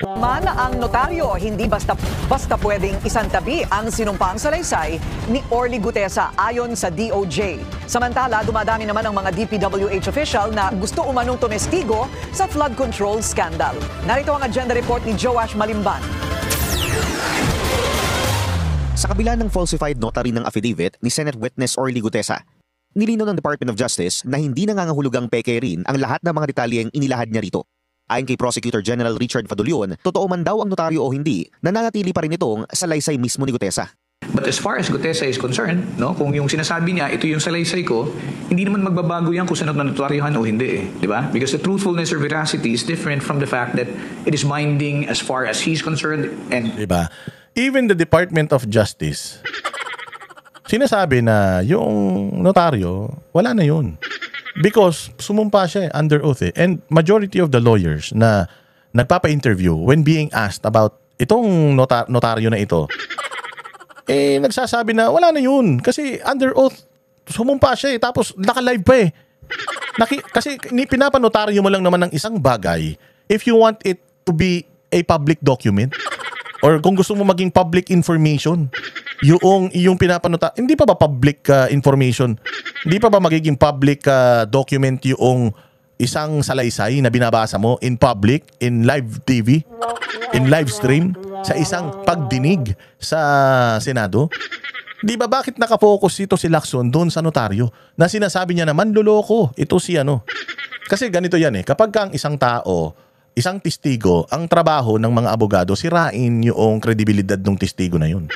Man ang notaryo, hindi basta pwedeng isantabi ang sinumpang salaysay ni Orly Gutesa ayon sa DOJ. Samantala, dumadami naman ang mga DPWH official na gusto umanong tumestigo sa flood control scandal. Narito ang agenda report ni Joash Malimban. Sa kabila ng falsified notary ng affidavit ni Senate Witness Orly Gutesa, nilinaw ng Department of Justice na hindi nangangahulugang peke rin ang lahat ng mga detalyeng inilahad niya rito. Ayon kay Prosecutor General Richard Fadulyon, totoo man daw ang notaryo o hindi, nananatili pa rin itong salaysay mismo ni Gutesa. But as far as Gutesa is concerned, kung yung sinasabi niya, ito yung salaysay ko, hindi naman magbabago yan kung saan notaryohan o hindi. Di ba? Because the truthfulness or veracity is different from the fact that it is binding as far as he's concerned. And diba? Even the Department of Justice, sinasabi na yung notaryo, wala na yun. Because sumumpa siya under oath eh. And majority of the lawyers na nagpapa-interview when being asked about itong notaryo na ito, nagsasabi na wala na yun. Kasi under oath, sumumpa siya eh. Tapos naka-live pa eh. Kasi pinapanotaryo mo lang naman ng isang bagay if you want it to be a public document. Or kung gusto mo maging public information, yung pinapanotaryo, hindi pa ba public information? Hindi pa ba magiging public document yung isang salaysay na binabasa mo in public, in live TV, in live stream, sa isang pagdinig sa Senado? Di ba bakit nakafocus ito si Lacson doon sa notaryo na sinasabi niya naman loloko ito si ano? Kasi ganito yan eh, kapag ang isang tao, isang testigo, ang trabaho ng mga abogado, sirain yung kredibilidad ng testigo na yun.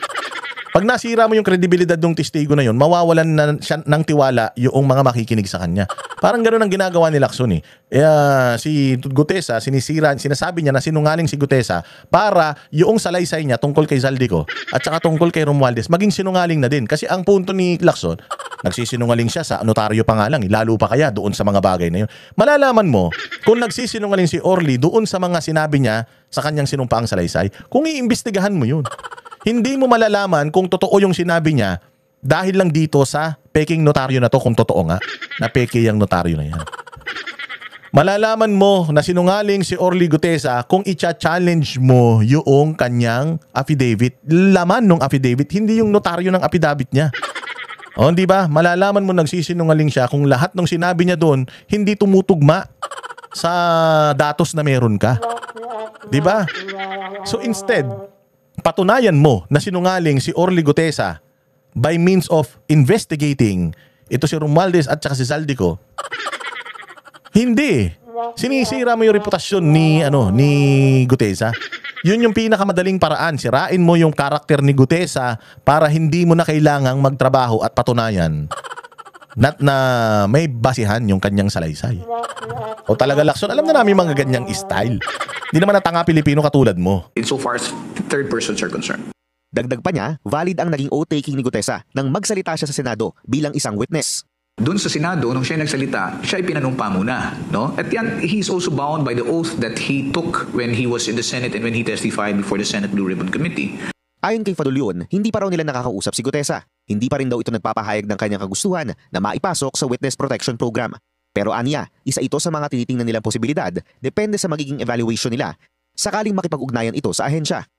Pag nasira mo yung kredibilidad ng testigo na yun, mawawalan na siya ng tiwala yung mga makikinig sa kanya. Parang gano'n ang ginagawa ni Lacson eh. Si Gutesa, sinasabi niya na sinungaling si Gutesa para yung salaysay niya tungkol kay Zaldico at saka tungkol kay Romualdez, maging sinungaling na din. Kasi ang punto ni Lacson, nagsisinungaling siya sa notaryo pa nga lang, lalo pa kaya doon sa mga bagay na yun. Malalaman mo kung nagsisinungaling si Orly doon sa mga sinabi niya sa kanyang sinumpaang salaysay, kung iimbestigahan mo yun. Hindi mo malalaman kung totoo yung sinabi niya dahil lang dito sa peking notaryo na to, kung totoo nga na peke yung notaryo na yan. Malalaman mo na sinungaling si Orly Gutesa kung i-challenge mo yung kanyang affidavit. Laman ng affidavit, hindi yung notaryo ng affidavit niya. O, di ba? Malalaman mo nagsisinungaling siya kung lahat ng sinabi niya doon hindi tumutugma sa datos na meron ka. Di ba? So instead, patunayan mo na sinungaling si Orly Gutesa by means of investigating ito si Romualdez at saka si Zaldico. Hindi. Sinisira mo yung reputasyon ni Gutesa. Yun yung pinakamadaling paraan. Sirain mo yung karakter ni Gutesa para hindi mo na kailangang magtrabaho at patunayan na may basihan yung kanyang salaysay. O talaga, Lacson, alam na namin mga ganyang style. Hindi naman natanga Pilipino katulad mo. insofar as third persons are concerned. Dagdag pa niya, valid ang naging oath-taking ni Gutesa nang magsalita siya sa Senado bilang isang witness. Doon sa Senado, nung siya nagsalita, siya ay pinanumpa muna. At yan, he's also bound by the oath that he took when he was in the Senate and when he testified before the Senate Blue Ribbon Committee. Ayon kay Fadulyon, hindi pa raw nila nakakausap si Gutesa. Hindi pa rin daw ito nagpapahayag ng kanyang kagustuhan na maipasok sa Witness Protection Program. Pero aniya, isa ito sa mga tinitingnan nilang posibilidad, depende sa magiging evaluation nila, sakaling makipag-ugnayan ito sa ahensya.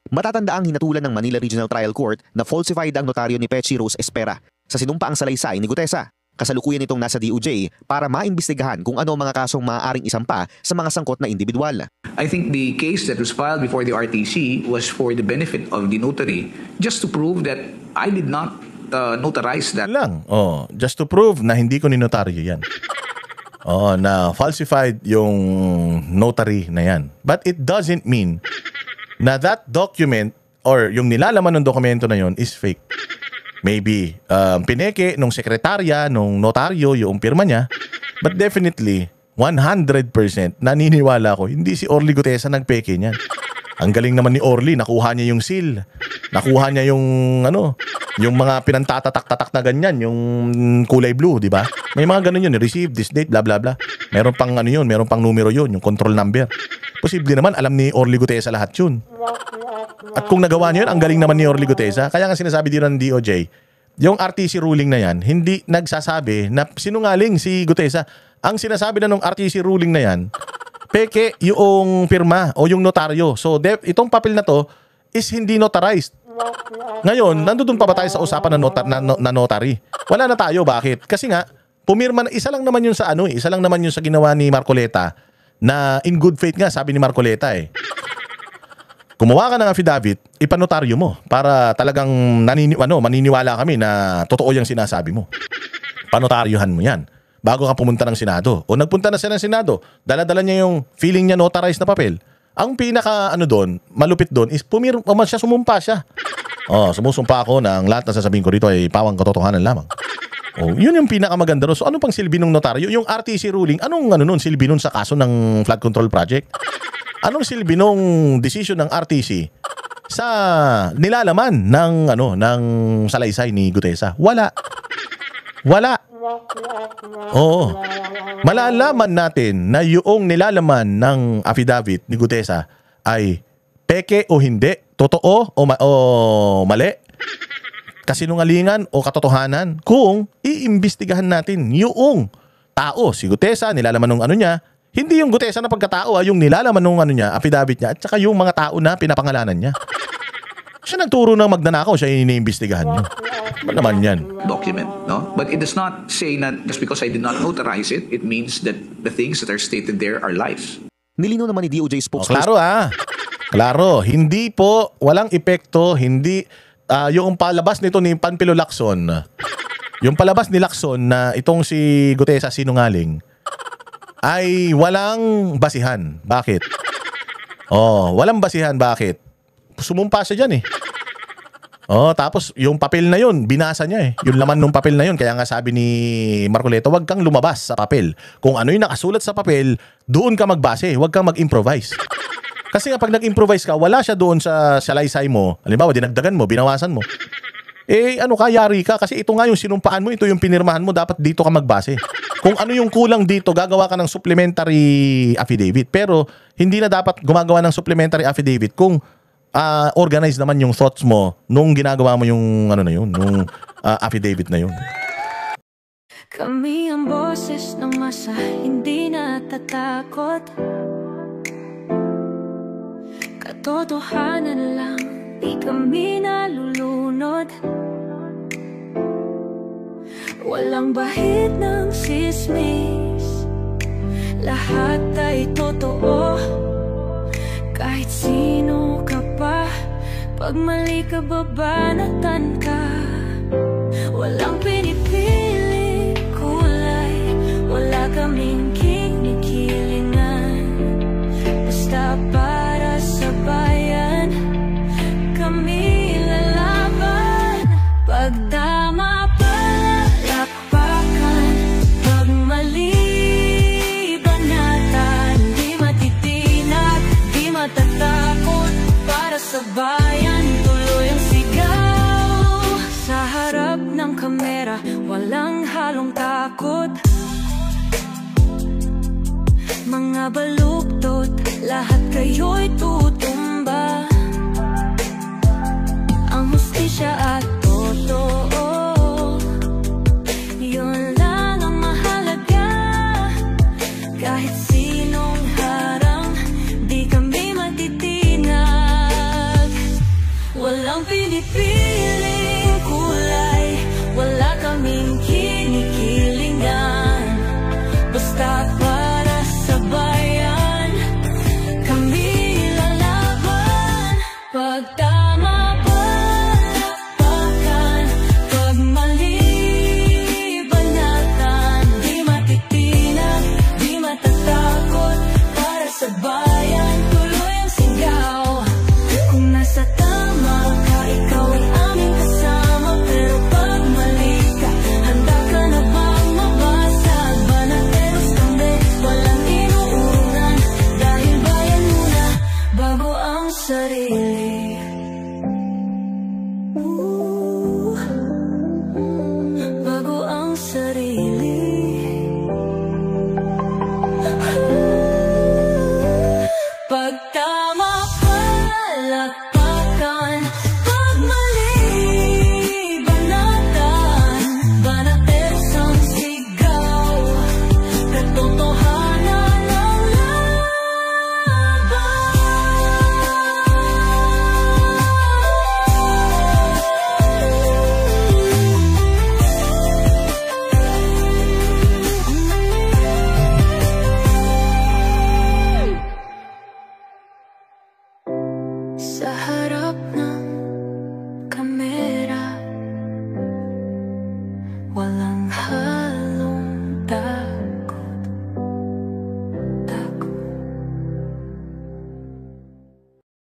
Matatanda ang hinatulan ng Manila Regional Trial Court na falsified ang notaryo ni Pechi Rose Espera sa sinumpaang salaysay ni Gutesa. Kasalukuyan itong nasa DOJ para maimbestigahan kung ano ang mga kasong maaaring isampa sa mga sangkot na individual. I think the case that was filed before the RTC was for the benefit of the notary, just to prove that I did not notarize that. Just to prove na hindi ko ninotaryo yan. Na falsified yung notary na yan. But it doesn't mean na that document or yung nilalaman ng dokumento na yon is fake. Maybe pineke nung sekretarya, nung notaryo yung pirma niya, but definitely 100% naniniwala ko hindi si Orly Gutesa nagpeke niyan. Ang galing naman ni Orly, nakuha niya yung seal. Nakuha niya yung yung mga pinantatatak-tatak na ganyan, yung kulay blue, di ba? May mga ganun yun, receive this date, bla bla bla. Meron pang yun, meron pang numero yun, yung control number. Posible naman alam ni Orly Gutesa lahat yun. At kung nagawa niya yun, ang galing naman ni Orly Gutesa. Kaya nga sinasabi din ng DOJ, yung RTC ruling na yan, hindi nagsasabi na sinungaling si Gutesa. Ang sinasabi na ng RTC ruling na yan, peke yung pirma o yung notaryo. So, itong papel na to is hindi notarized. Ngayon, nandoon pa ba tayo sa usapan na notary? Wala na tayo. Bakit? Kasi nga, pumirma na, isa lang naman yun sa isa lang naman yun sa ginawa ni Marcoleta na in good faith nga, sabi ni Marcoleta Gumawa ka ng affidavit, ipanotaryo mo para talagang maniniwala kami na totoo yung sinasabi mo. Panotaryohan mo yan bago ka pumunta ng Senado. O nagpunta na siya ng Senado, dala-dala niya yung feeling niya notarized na papel. Ang pinaka doon, malupit doon is sumumpa siya. Sumusumpa ako na ang lahat na sasabihin ko rito ay pawang katotohanan lamang. Yun yung pinakamaganda doon. So ano pang silbi ng notaryo? Yung RTC ruling, anong silbi nun sa kaso ng flood control project? Anong silbi nung decision ng RTC sa nilalaman ng salaysay ni Gutesa? Wala. Oo. Malalaman natin na yung nilalaman ng affidavit ni Gutesa ay peke o hindi, totoo o mali, kasinungalingan o katotohanan kung iimbestigahan natin yung tao, si Gutesa, nilalaman ng niya, hindi yung Gutesa na pagkatao, yung nilalaman ng niya, affidavit niya, at saka yung mga tao na pinapangalanan niya. Siya nagturo ng magnanakaw, siya yung iniimbestigahan niyo. Ano naman yan? Document, no? But it does not say that just because I did not notarize it, it means that the things that are stated there are lies. Nilinaw naman ni DOJ spokesperson. Klaro Klaro, hindi po, walang epekto, hindi, yung palabas nito ni Panfilo Lacson, yung palabas ni Lacson na itong si Gutesa sinungaling, ay walang basihan. Bakit? Walang basihan. Bakit? Sumumpa siya dyan tapos yung papel na yun, binasa niya yung laman ng papel na yun. Kaya nga sabi ni Marcoleta, wag kang lumabas sa papel. Kung ano yung nakasulat sa papel, doon ka magbase, wag kang mag-improvise. Kasi nga pag nag-improvise ka, wala siya doon sa salaysay mo. Halimbawa, dinagdagan mo, binawasan mo. Yari ka. Kasi ito nga yung sinumpaan mo, ito yung pinirmahan mo, dapat dito ka magbase. Kung ano yung kulang dito, gagawa ka ng supplementary affidavit. Pero hindi na dapat gumagawa ng supplementary affidavit kung organize naman yung thoughts mo nung ginagawa mo yung nung affidavit na yun. Kami ang boses ng masa, hindi natatakot. Katotohanan lang, di kami nalulunod. Walang bahid ng sismis, lahat ay totoo. Kahit sino ka pa, pag mali ka babanatan ka. Walang pinipili kulay, wala kaming kinikilingan. Basta para sa bayan, kami lalaban. Pag tama palakpakan, pag mali banatan. Di matitinag, di matatakot, para sa bayan tuloy ang sigaw. Sa harap ng kamera, walang halong takot. Mga baluktot, lahat kayo'y tutumba. Ang hustisya at totoo, yun lang ang mahalaga. Kahit sinong harang, di kami matitinag. Walang pinipiling kulay, wala kaming kinikilingan. Basta para sa bayan, kami lalaban. Pag tama palakpakan, pag mali banatan. Di matitinag, di matatakot, para sa bayan tuloy ang sigaw. Kung nasa tama ka, ikaw ay aming kasama. Pero pag mali ka, handa ka na bang mabasag? Banateros kami, walang inuurungan. Dahil bayan muna, bago ang sarili. Bago ang sarili. Pag tama palakpakan, pag mali banatan. Banateros ang sigaw, katotohanan ang laban. Sa harap